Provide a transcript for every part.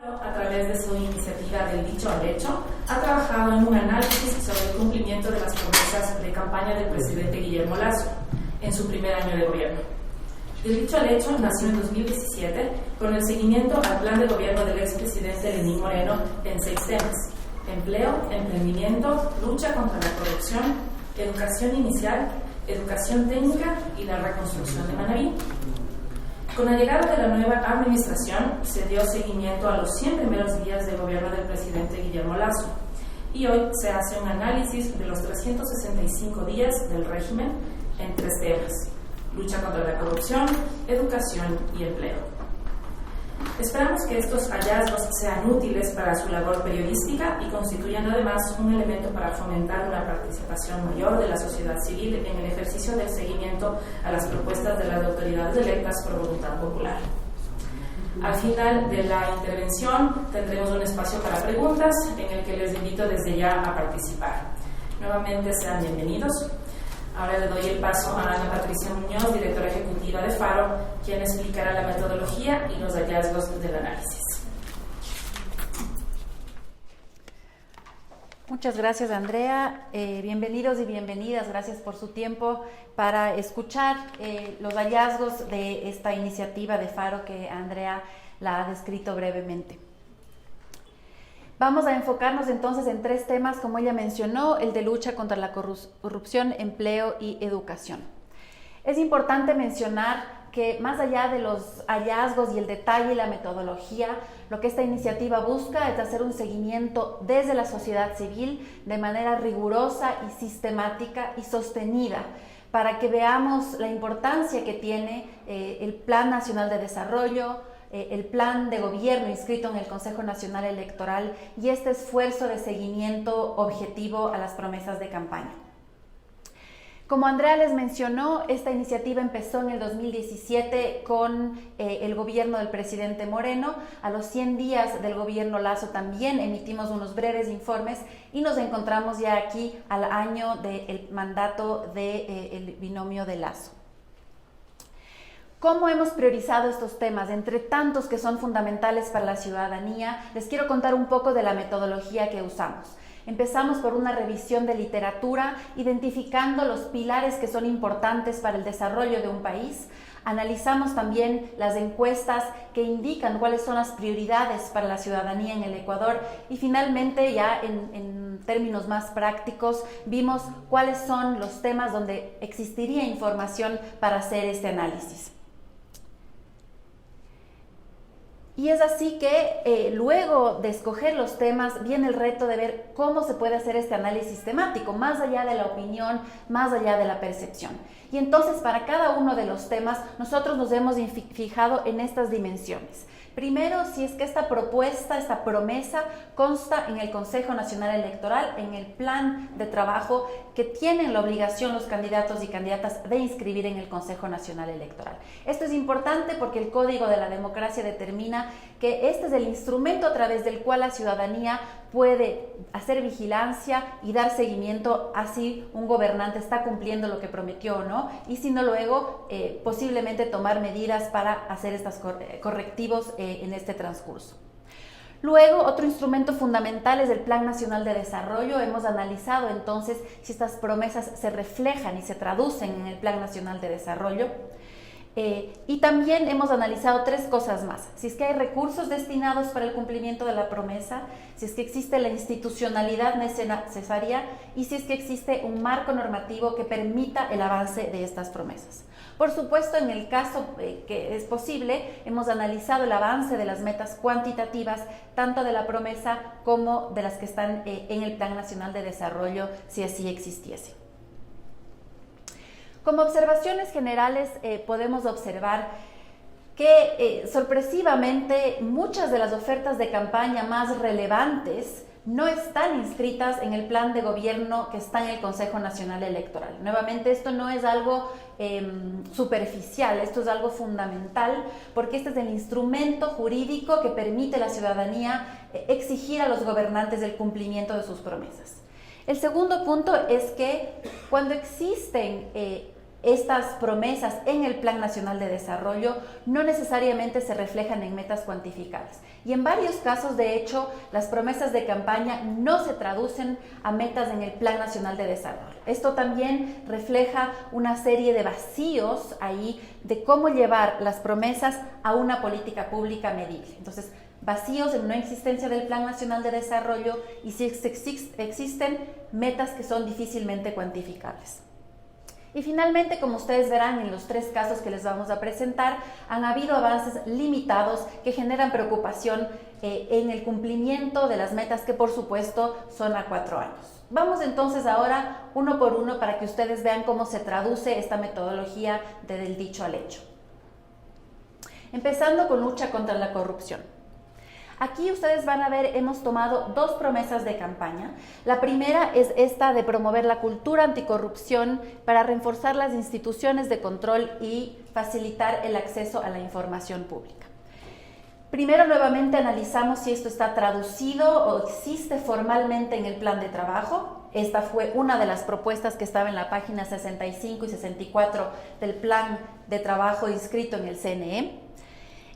A través de su iniciativa del dicho al hecho, ha trabajado en un análisis sobre el cumplimiento de las promesas de campaña del presidente Guillermo Lasso en su primer año de gobierno. El dicho al hecho nació en 2017 con el seguimiento al plan de gobierno del expresidente Lenín Moreno en 6 temas: empleo, emprendimiento, lucha contra la corrupción, educación inicial, educación técnica y la reconstrucción de Manabí. Con la llegada de la nueva administración, se dio seguimiento a los 100 primeros días de gobierno del presidente Guillermo Lasso, y hoy se hace un análisis de los 365 días del régimen en 3 temas: lucha contra la corrupción, educación y empleo. Esperamos que estos hallazgos sean útiles para su labor periodística y constituyan además un elemento para fomentar una participación mayor de la sociedad civil en el ejercicio del seguimiento a las propuestas de las autoridades electas por voluntad popular. Al final de la intervención tendremos un espacio para preguntas en el que les invito desde ya a participar. Nuevamente sean bienvenidos. Ahora le doy el paso a Ana Patricia Muñoz, directora ejecutiva de FARO, quien explicará la metodología y los hallazgos del análisis. Muchas gracias, Andrea. Bienvenidos y bienvenidas. Gracias por su tiempo para escuchar los hallazgos de esta iniciativa de FARO que Andrea la ha descrito brevemente. Vamos a enfocarnos entonces en 3 temas, como ella mencionó: el de lucha contra la corrupción, empleo y educación. Es importante mencionar que más allá de los hallazgos y el detalle y la metodología, lo que esta iniciativa busca es hacer un seguimiento desde la sociedad civil de manera rigurosa y sistemática y sostenida, para que veamos la importancia que tiene el Plan Nacional de Desarrollo, el plan de gobierno inscrito en el Consejo Nacional Electoral y este esfuerzo de seguimiento objetivo a las promesas de campaña. Como Andrea les mencionó, esta iniciativa empezó en el 2017 con el gobierno del presidente Moreno. A los 100 días del gobierno Lasso también emitimos unos breves informes y nos encontramos ya aquí al año del mandato del binomio de Lasso. ¿Cómo hemos priorizado estos temas? Entre tantos que son fundamentales para la ciudadanía, les quiero contar un poco de la metodología que usamos. Empezamos por una revisión de literatura, identificando los pilares que son importantes para el desarrollo de un país. Analizamos también las encuestas que indican cuáles son las prioridades para la ciudadanía en el Ecuador y finalmente, ya en términos más prácticos, vimos cuáles son los temas donde existiría información para hacer este análisis. Y es así que luego de escoger los temas viene el reto de ver cómo se puede hacer este análisis temático, más allá de la opinión, más allá de la percepción. Y entonces para cada uno de los temas nosotros nos hemos fijado en estas dimensiones. Primero, si es que esta propuesta, esta promesa consta en el Consejo Nacional Electoral, en el plan de trabajo que tienen la obligación los candidatos y candidatas de inscribir en el Consejo Nacional Electoral. Esto es importante porque el Código de la Democracia determina que este es el instrumento a través del cual la ciudadanía puede hacer vigilancia y dar seguimiento a si un gobernante está cumpliendo lo que prometió o no, y si no, luego posiblemente tomar medidas para hacer estos correctivos en este transcurso. Luego, otro instrumento fundamental es el Plan Nacional de Desarrollo. Hemos analizado entonces si estas promesas se reflejan y se traducen en el Plan Nacional de Desarrollo. Y también hemos analizado 3 cosas más: si es que hay recursos destinados para el cumplimiento de la promesa, si es que existe la institucionalidad necesaria y si es que existe un marco normativo que permita el avance de estas promesas. Por supuesto, en el caso que es posible, hemos analizado el avance de las metas cuantitativas, tanto de la promesa como de las que están en el Plan Nacional de Desarrollo, si así existiese. Como observaciones generales, podemos observar que sorpresivamente muchas de las ofertas de campaña más relevantes no están inscritas en el plan de gobierno que está en el Consejo Nacional Electoral. Nuevamente, esto no es algo superficial, esto es algo fundamental, porque este es el instrumento jurídico que permite a la ciudadanía exigir a los gobernantes el cumplimiento de sus promesas. El segundo punto es que cuando existen estas promesas en el Plan Nacional de Desarrollo no necesariamente se reflejan en metas cuantificables. Y en varios casos, de hecho, las promesas de campaña no se traducen a metas en el Plan Nacional de Desarrollo. Esto también refleja una serie de vacíos ahí de cómo llevar las promesas a una política pública medible. Entonces, vacíos en no existencia del Plan Nacional de Desarrollo y si existen metas que son difícilmente cuantificables. Y finalmente, como ustedes verán en los 3 casos que les vamos a presentar, han habido avances limitados que generan preocupación en el cumplimiento de las metas que por supuesto son a 4 años. Vamos entonces ahora uno por uno para que ustedes vean cómo se traduce esta metodología del dicho al hecho. Empezando con lucha contra la corrupción. Aquí ustedes van a ver, hemos tomado 2 promesas de campaña. La primera es esta de promover la cultura anticorrupción para reforzar las instituciones de control y facilitar el acceso a la información pública. Primero, nuevamente analizamos si esto está traducido o existe formalmente en el plan de trabajo. Esta fue una de las propuestas que estaba en la página 65 y 64 del plan de trabajo inscrito en el CNE.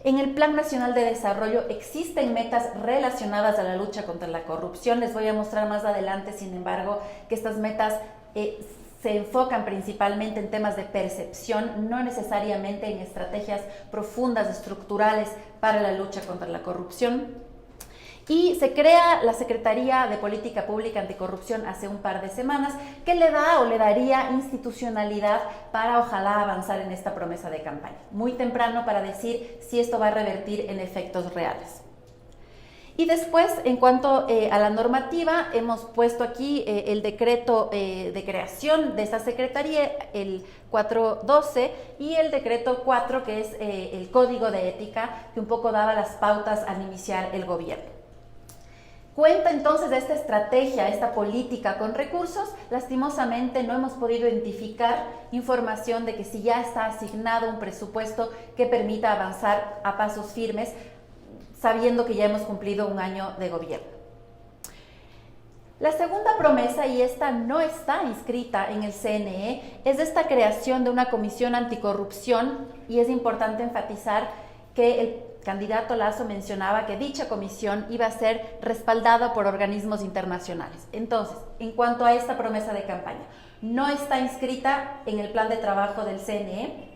En el Plan Nacional de Desarrollo existen metas relacionadas a la lucha contra la corrupción. Les voy a mostrar más adelante, sin embargo, que estas metas se enfocan principalmente en temas de percepción, no necesariamente en estrategias profundas, estructurales para la lucha contra la corrupción. Y se crea la Secretaría de Política Pública Anticorrupción hace un par de semanas, que le da o le daría institucionalidad para ojalá avanzar en esta promesa de campaña. Muy temprano para decir si esto va a revertir en efectos reales. Y después, en cuanto a la normativa, hemos puesto aquí el decreto de creación de esta secretaría, el 412, y el decreto 4, que es el código de ética, que un poco daba las pautas al iniciar el gobierno. Cuenta entonces de esta estrategia, esta política con recursos. Lastimosamente no hemos podido identificar información de que si ya está asignado un presupuesto que permita avanzar a pasos firmes, sabiendo que ya hemos cumplido un año de gobierno. La segunda promesa, y esta no está inscrita en el CNE, es esta creación de una comisión anticorrupción, y es importante enfatizar que el candidato Lasso mencionaba que dicha comisión iba a ser respaldada por organismos internacionales. Entonces, en cuanto a esta promesa de campaña, no está inscrita en el plan de trabajo del CNE,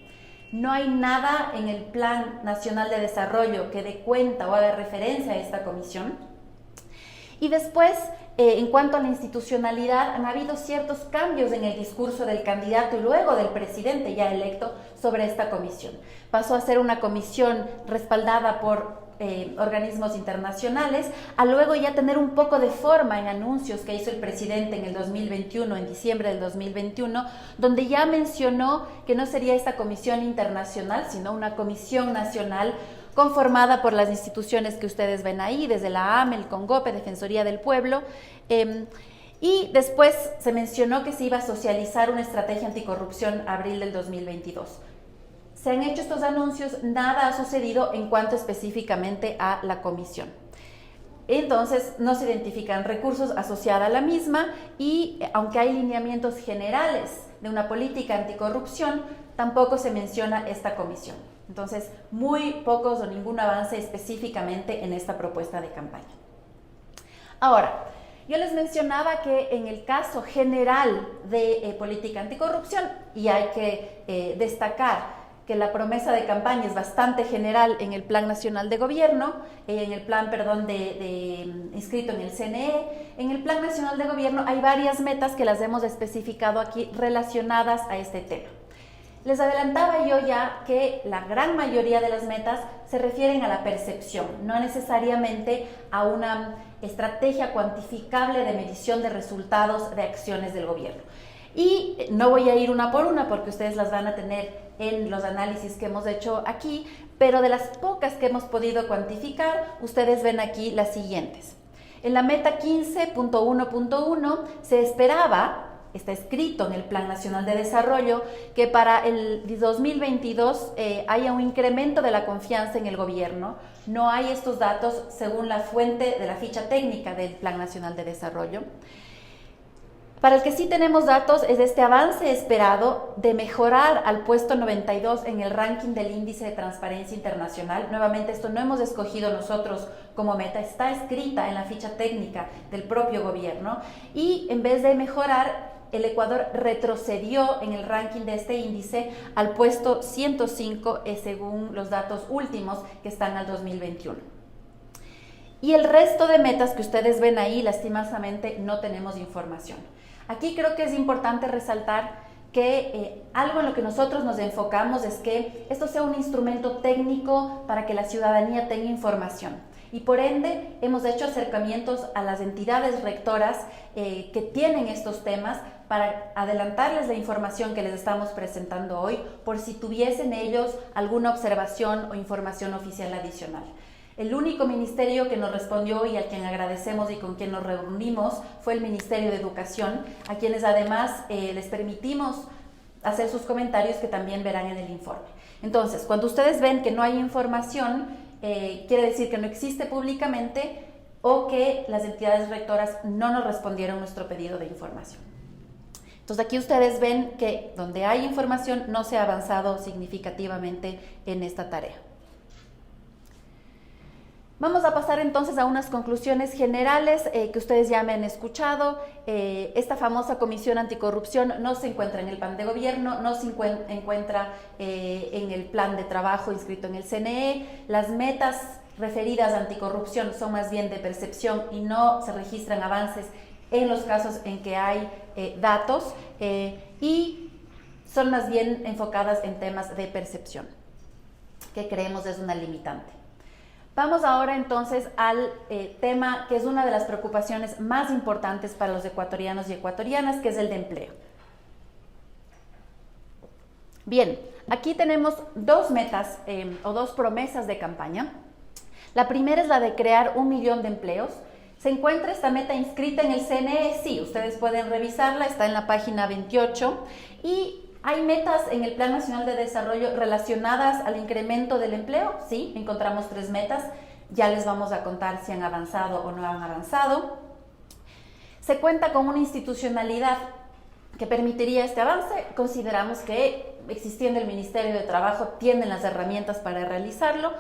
no hay nada en el Plan Nacional de Desarrollo que dé cuenta o haga referencia a esta comisión. Y después, en cuanto a la institucionalidad, han habido ciertos cambios en el discurso del candidato y luego del presidente ya electo sobre esta comisión. Pasó a ser una comisión respaldada por organismos internacionales, a luego ya tener un poco de forma en anuncios que hizo el presidente en el 2021, en diciembre del 2021, donde ya mencionó que no sería esta comisión internacional, sino una comisión nacional conformada por las instituciones que ustedes ven ahí, desde la AME, el CONGOPE, Defensoría del Pueblo, y después se mencionó que se iba a socializar una estrategia anticorrupción abril del 2022. Se han hecho estos anuncios, nada ha sucedido en cuanto específicamente a la comisión. Entonces, no se identifican recursos asociados a la misma y, aunque hay lineamientos generales de una política anticorrupción, tampoco se menciona esta comisión. Entonces, muy pocos o ningún avance específicamente en esta propuesta de campaña. Ahora, yo les mencionaba que en el caso general de política anticorrupción, y hay que destacar que la promesa de campaña es bastante general en el Plan Nacional de Gobierno, en el plan, inscrito en el CNE. En el Plan Nacional de Gobierno hay varias metas que las hemos especificado aquí relacionadas a este tema. Les adelantaba yo ya que la gran mayoría de las metas se refieren a la percepción, no necesariamente a una estrategia cuantificable de medición de resultados de acciones del gobierno. Y no voy a ir una por una porque ustedes las van a tener en los análisis que hemos hecho aquí, pero de las pocas que hemos podido cuantificar, ustedes ven aquí las siguientes. En la meta 15.1.1 se esperaba, está escrito en el Plan Nacional de Desarrollo, que para el 2022 haya un incremento de la confianza en el gobierno. No hay estos datos según la fuente de la ficha técnica del Plan Nacional de Desarrollo. Para el que sí tenemos datos es este avance esperado de mejorar al puesto 92 en el ranking del índice de transparencia internacional. Nuevamente, esto no hemos escogido nosotros como meta, está escrita en la ficha técnica del propio gobierno, y en vez de mejorar, el Ecuador retrocedió en el ranking de este índice al puesto 105 según los datos últimos que están al 2021. Y el resto de metas que ustedes ven ahí, lastimosamente, no tenemos información. Aquí creo que es importante resaltar que algo en lo que nosotros nos enfocamos es que esto sea un instrumento técnico para que la ciudadanía tenga información. Y por ende hemos hecho acercamientos a las entidades rectoras que tienen estos temas para adelantarles la información que les estamos presentando hoy, por si tuviesen ellos alguna observación o información oficial adicional. El único ministerio que nos respondió y a quien agradecemos y con quien nos reunimos fue el Ministerio de Educación, a quienes además les permitimos hacer sus comentarios que también verán en el informe. Entonces, cuando ustedes ven que no hay información, quiere decir que no existe públicamente o que las entidades rectoras no nos respondieron nuestro pedido de información. Entonces aquí ustedes ven que donde hay información no se ha avanzado significativamente en esta tarea. Vamos a pasar entonces a unas conclusiones generales que ustedes ya me han escuchado. Esta famosa Comisión Anticorrupción no se encuentra en el plan de gobierno, no se encuentra en el plan de trabajo inscrito en el CNE. Las metas referidas a anticorrupción son más bien de percepción y no se registran avances en los casos en que hay datos y son más bien enfocadas en temas de percepción, que creemos es una limitante. Vamos ahora entonces al tema que es una de las preocupaciones más importantes para los ecuatorianos y ecuatorianas, que es el de empleo. Bien, aquí tenemos dos metas o dos promesas de campaña. La primera es la de crear 1 millón de empleos. ¿Se encuentra esta meta inscrita en el CNE? Sí, ustedes pueden revisarla, está en la página 28 y ¿hay metas en el Plan Nacional de Desarrollo relacionadas al incremento del empleo? Sí, encontramos 3 metas. Ya les vamos a contar si han avanzado o no han avanzado. Se cuenta con una institucionalidad que permitiría este avance. Consideramos que, existiendo el Ministerio de Trabajo, tienen las herramientas para realizarlo.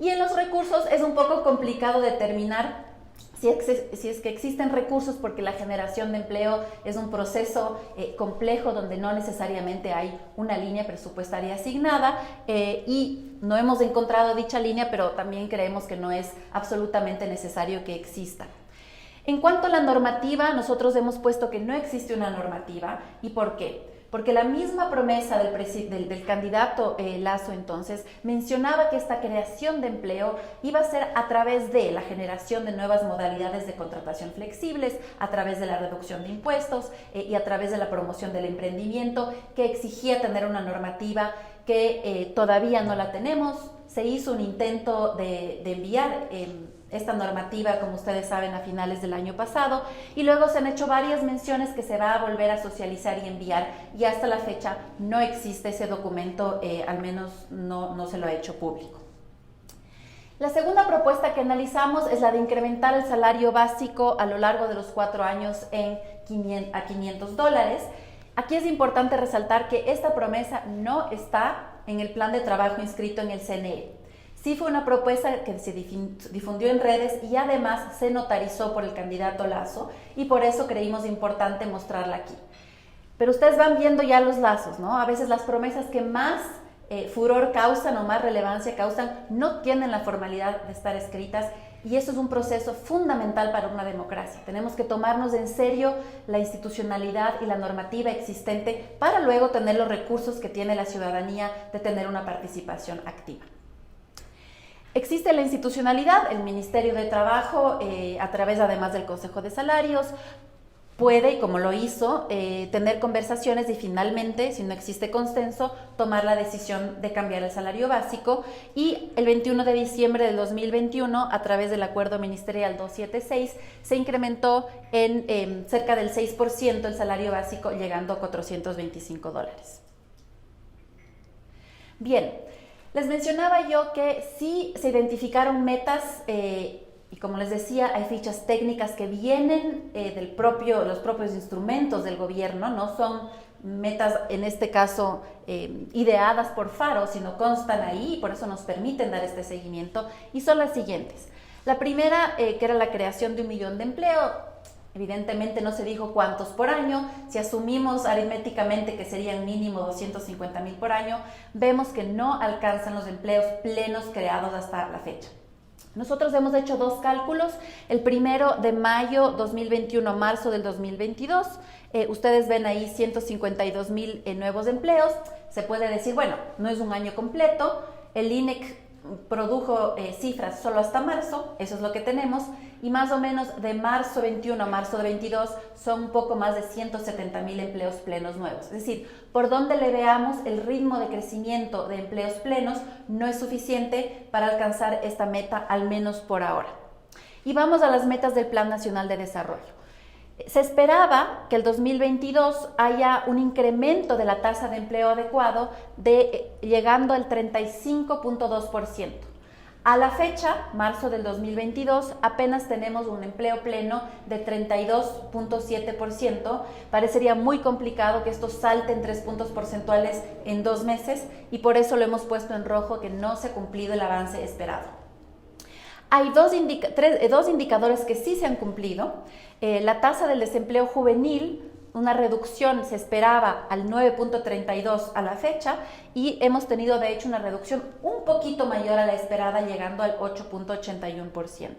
Y en los recursos es un poco complicado determinar si es que existen recursos, porque la generación de empleo es un proceso complejo donde no necesariamente hay una línea presupuestaria asignada y no hemos encontrado dicha línea, pero también creemos que no es absolutamente necesario que exista. En cuanto a la normativa, nosotros hemos puesto que no existe una normativa. ¿Y por qué? Porque la misma promesa del candidato Lasso entonces mencionaba que esta creación de empleo iba a ser a través de la generación de nuevas modalidades de contratación flexibles, a través de la reducción de impuestos y a través de la promoción del emprendimiento, que exigía tener una normativa que todavía no la tenemos. Se hizo un intento de enviar esta normativa, como ustedes saben, a finales del año pasado, y luego se han hecho varias menciones que se va a volver a socializar y enviar, y hasta la fecha no existe ese documento, al menos no se lo ha hecho público. La segunda propuesta que analizamos es la de incrementar el salario básico a lo largo de los 4 años a $500. Aquí es importante resaltar que esta promesa no está en el plan de trabajo inscrito en el CNE. Sí fue una propuesta que se difundió en redes y además se notarizó por el candidato Lasso, y por eso creímos importante mostrarla aquí. Pero ustedes van viendo ya los lazos, ¿no? A veces las promesas que más furor causan o más relevancia causan no tienen la formalidad de estar escritas, y eso es un proceso fundamental para una democracia. Tenemos que tomarnos en serio la institucionalidad y la normativa existente para luego tener los recursos que tiene la ciudadanía de tener una participación activa. Existe la institucionalidad. El Ministerio de Trabajo, a través además del Consejo de Salarios, puede, y como lo hizo, tener conversaciones y finalmente, si no existe consenso, tomar la decisión de cambiar el salario básico. Y el 21 de diciembre del 2021, a través del Acuerdo Ministerial 276, se incrementó en cerca del 6% el salario básico, llegando a $425. Bien. Les mencionaba yo que sí se identificaron metas Y como les decía, hay fichas técnicas que vienen los propios instrumentos del gobierno, no son metas, en este caso, ideadas por Faro, sino constan ahí y por eso nos permiten dar este seguimiento. Y son las siguientes. La primera, que era la creación de 1 millón de empleo. Evidentemente no se dijo cuántos por año. Si asumimos aritméticamente que serían mínimo 250,000 por año, vemos que no alcanzan los empleos plenos creados hasta la fecha. Nosotros hemos hecho 2 cálculos, el primero de mayo 2021 a marzo del 2022, ustedes ven ahí 152,000 nuevos empleos, se puede decir, bueno, no es un año completo, el INEC produjo cifras solo hasta marzo, eso es lo que tenemos, y más o menos de marzo 21 a marzo de 22 son un poco más de 170,000 empleos plenos nuevos. Es decir, por donde le veamos, el ritmo de crecimiento de empleos plenos no es suficiente para alcanzar esta meta, al menos por ahora. Y vamos a las metas del Plan Nacional de Desarrollo. Se esperaba que el 2022 haya un incremento de la tasa de empleo adecuado llegando al 35.2%. A la fecha, marzo del 2022, apenas tenemos un empleo pleno de 32.7%. Parecería muy complicado que esto salte en 3 puntos porcentuales en 2 meses y por eso lo hemos puesto en rojo, que no se ha cumplido el avance esperado. Hay dos indicadores que sí se han cumplido. La tasa del desempleo juvenil, una reducción se esperaba al 9.32 a la fecha y hemos tenido de hecho una reducción un poquito mayor a la esperada, llegando al 8.81%.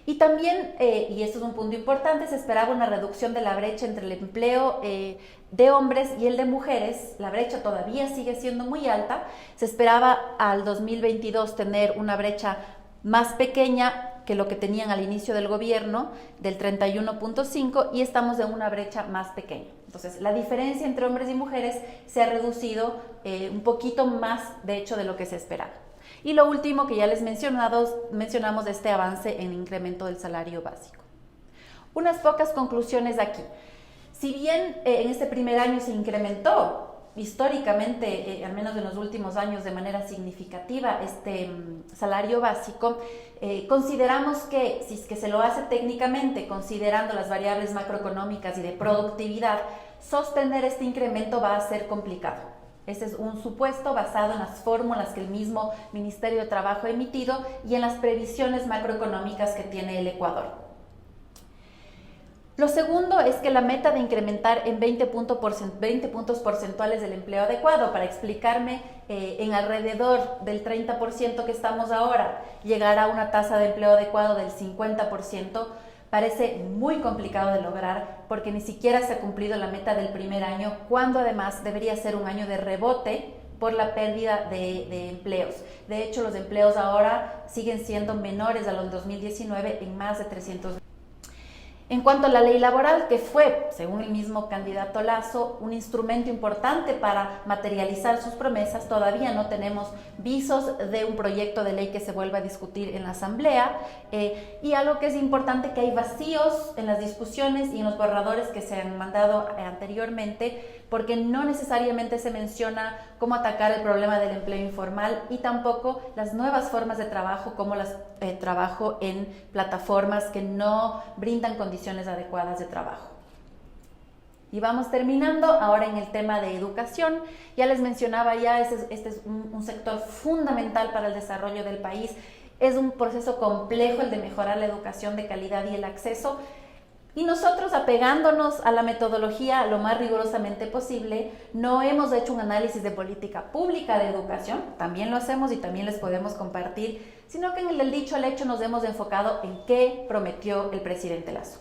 Y también, y esto es un punto importante, se esperaba una reducción de la brecha entre el empleo de hombres y el de mujeres. La brecha todavía sigue siendo muy alta. Se esperaba al 2022 tener una brecha más pequeña que lo que tenían al inicio del gobierno, del 31.5, y estamos en una brecha más pequeña. Entonces, la diferencia entre hombres y mujeres se ha reducido un poquito más, de hecho, de lo que se esperaba. Y lo último que ya les mencionamos de este avance en incremento del salario básico. Unas pocas conclusiones aquí. Si bien en este primer año se incrementó históricamente, al menos en los últimos años, de manera significativa este salario básico, consideramos que si es que se lo hace técnicamente, considerando las variables macroeconómicas y de productividad, sostener este incremento va a ser complicado. Este es un supuesto basado en las fórmulas que el mismo Ministerio de Trabajo ha emitido y en las previsiones macroeconómicas que tiene el Ecuador. Lo segundo es que la meta de incrementar en 20 puntos porcentuales del empleo adecuado, para explicarme, en alrededor del 30% que estamos ahora, llegar a una tasa de empleo adecuado del 50%, parece muy complicado de lograr porque ni siquiera se ha cumplido la meta del primer año, cuando además debería ser un año de rebote por la pérdida de empleos. De hecho, los empleos ahora siguen siendo menores a los del 2019 en más de 300. En cuanto a la ley laboral, que fue, según el mismo candidato Lasso, un instrumento importante para materializar sus promesas, todavía no tenemos visos de un proyecto de ley que se vuelva a discutir en la Asamblea, y algo que es importante, que hay vacíos en las discusiones y en los borradores que se han mandado anteriormente, porque no necesariamente se menciona cómo atacar el problema del empleo informal y tampoco las nuevas formas de trabajo, como las trabajo en plataformas que no brindan condiciones adecuadas de trabajo. Y vamos terminando ahora en el tema de educación. Ya les mencionaba este es un sector fundamental para el desarrollo del país. Es un proceso complejo el de mejorar la educación de calidad y el acceso. Y nosotros, apegándonos a la metodología lo más rigurosamente posible, no hemos hecho un análisis de política pública de educación, también lo hacemos y también les podemos compartir, sino que en el del dicho al hecho nos hemos enfocado en qué prometió el presidente Lasso.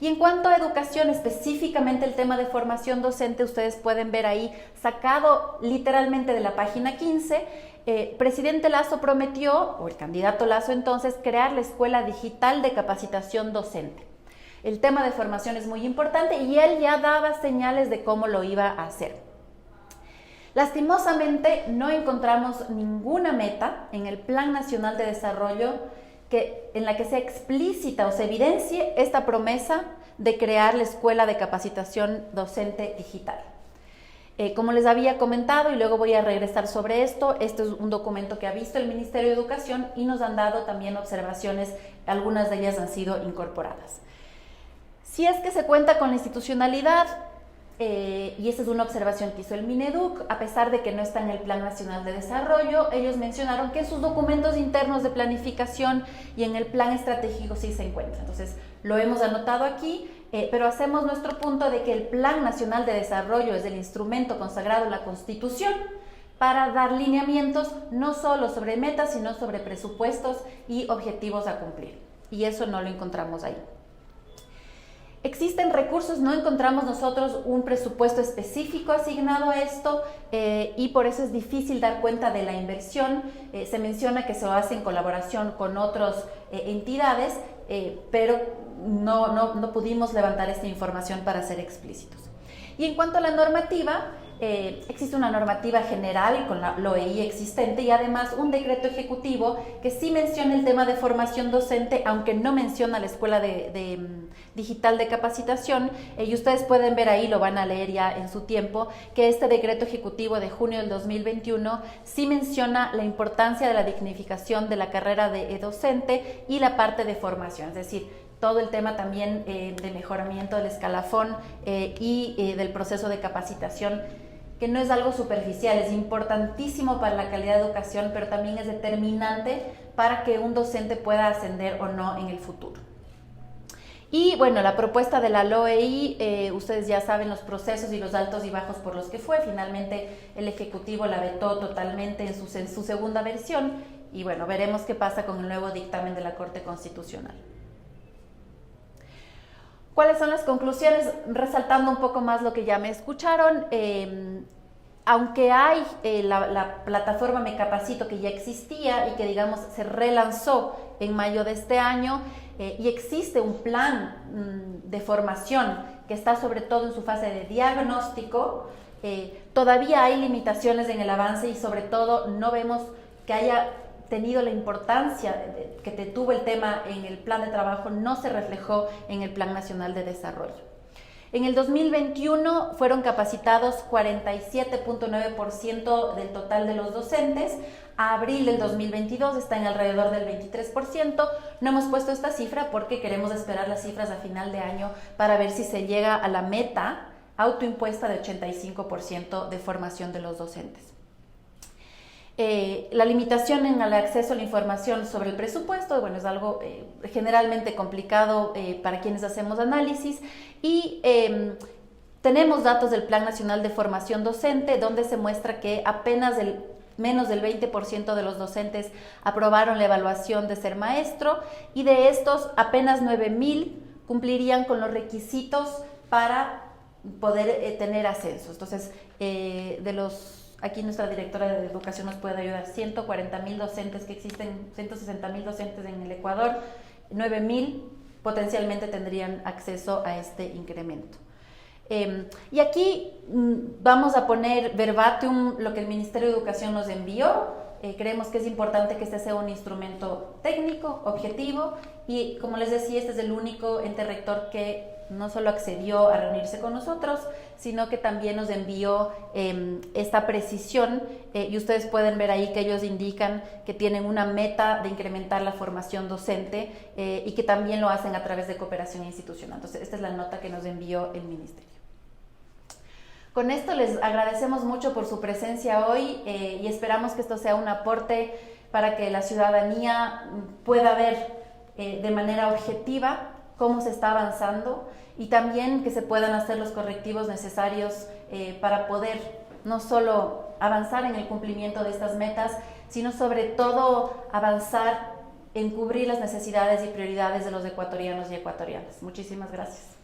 Y en cuanto a educación, específicamente el tema de formación docente, ustedes pueden ver ahí, sacado literalmente de la página 15, presidente Lasso prometió, o el candidato Lasso entonces, crear la Escuela Digital de Capacitación Docente. El tema de formación es muy importante y él ya daba señales de cómo lo iba a hacer. Lastimosamente, no encontramos ninguna meta en el Plan Nacional de Desarrollo en la que sea explícita o se evidencie esta promesa de crear la Escuela de Capacitación Docente Digital. Como les había comentado, y luego voy a regresar sobre esto, este es un documento que ha visto el Ministerio de Educación y nos han dado también observaciones, algunas de ellas han sido incorporadas. Si es que se cuenta con la institucionalidad, y esa es una observación que hizo el Mineduc, a pesar de que no está en el Plan Nacional de Desarrollo, ellos mencionaron que en sus documentos internos de planificación y en el plan estratégico sí se encuentra. Entonces, lo hemos anotado aquí, pero hacemos nuestro punto de que el Plan Nacional de Desarrollo es el instrumento consagrado en la Constitución para dar lineamientos no solo sobre metas, sino sobre presupuestos y objetivos a cumplir. Y eso no lo encontramos ahí. Existen recursos, no encontramos nosotros un presupuesto específico asignado a esto y por eso es difícil dar cuenta de la inversión. Se menciona que se hace en colaboración con otras entidades, pero no pudimos levantar esta información para ser explícitos. Y en cuanto a la normativa, existe una normativa general con la LOEI existente y además un decreto ejecutivo que sí menciona el tema de formación docente, aunque no menciona la escuela digital de capacitación, y ustedes pueden ver ahí, lo van a leer ya en su tiempo, que este decreto ejecutivo de junio del 2021 sí menciona la importancia de la dignificación de la carrera de docente y la parte de formación, es decir, todo el tema también de mejoramiento del escalafón y del proceso de capacitación, que no es algo superficial, es importantísimo para la calidad de educación, pero también es determinante para que un docente pueda ascender o no en el futuro. Y bueno, la propuesta de la LOEI, ustedes ya saben los procesos y los altos y bajos por los que fue. Finalmente el Ejecutivo la vetó totalmente en su segunda versión y bueno, veremos qué pasa con el nuevo dictamen de la Corte Constitucional. ¿Cuáles son las conclusiones? Resaltando un poco más lo que ya me escucharon, aunque hay la plataforma Me Capacito que ya existía y que digamos se relanzó en mayo de este año, y existe un plan de formación que está sobre todo en su fase de diagnóstico, todavía hay limitaciones en el avance y sobre todo no vemos que haya tenido la importancia que tuvo el tema en el plan de trabajo, no se reflejó en el Plan Nacional de Desarrollo. En el 2021 fueron capacitados 47.9% del total de los docentes. A abril del 2022 está en alrededor del 23%. No hemos puesto esta cifra porque queremos esperar las cifras a final de año para ver si se llega a la meta autoimpuesta de 85% de formación de los docentes. La limitación en el acceso a la información sobre el presupuesto, bueno, es algo generalmente complicado para quienes hacemos análisis y tenemos datos del Plan Nacional de Formación Docente donde se muestra que apenas menos del 20% de los docentes aprobaron la evaluación de ser maestro y de estos apenas 9,000 cumplirían con los requisitos para poder tener ascensos. Entonces, aquí nuestra directora de Educación nos puede ayudar. 140,000 docentes que existen, 160,000 docentes en el Ecuador, 9,000 potencialmente tendrían acceso a este incremento. Y aquí vamos a poner verbatim lo que el Ministerio de Educación nos envió. Creemos que es importante que este sea un instrumento técnico, objetivo, y como les decía, este es el único ente rector que no solo accedió a reunirse con nosotros, sino que también nos envió esta precisión y ustedes pueden ver ahí que ellos indican que tienen una meta de incrementar la formación docente y que también lo hacen a través de cooperación institucional. Entonces, esta es la nota que nos envió el Ministerio. Con esto les agradecemos mucho por su presencia hoy y esperamos que esto sea un aporte para que la ciudadanía pueda ver de manera objetiva cómo se está avanzando y también que se puedan hacer los correctivos necesarios para poder no solo avanzar en el cumplimiento de estas metas, sino sobre todo avanzar en cubrir las necesidades y prioridades de los ecuatorianos y ecuatorianas. Muchísimas gracias.